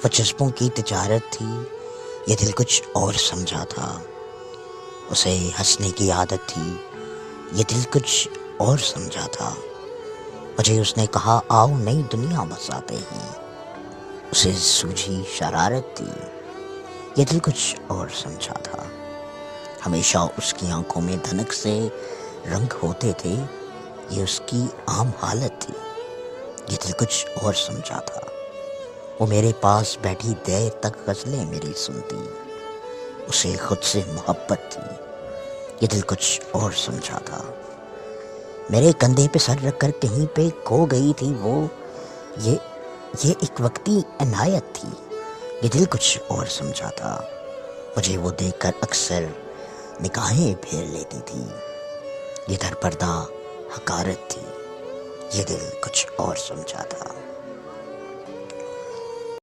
وہ جذبوں کی تجارت تھی، یہ دل کچھ اور سمجھا تھا۔ اسے ہنسنے کی عادت تھی، یہ دل کچھ اور سمجھا تھا۔ مجھے اس نے کہا آؤ نئی دنیا بساتے ہیں، اسے سوجھی شرارت تھی، یہ دل کچھ اور سمجھا تھا۔ ہمیشہ اس کی آنکھوں میں دھنک سے رنگ ہوتے تھے، یہ اس کی عام حالت تھی، یہ دل کچھ اور سمجھا تھا۔ وہ میرے پاس بیٹھی دیر تک غزلیں میری سنتی، اسے خود سے محبت تھی، یہ دل کچھ اور سمجھا تھا۔ میرے کندھے پہ سر رکھ کر کہیں پہ کھو گئی تھی وہ، یہ ایک وقتی عنایت تھی، یہ دل کچھ اور سمجھا تھا۔ مجھے وہ دیکھ کر اکثر نگاہیں پھیر لیتی تھی، یہ در پردہ حقارت تھی، یہ دل کچھ اور سمجھا تھا۔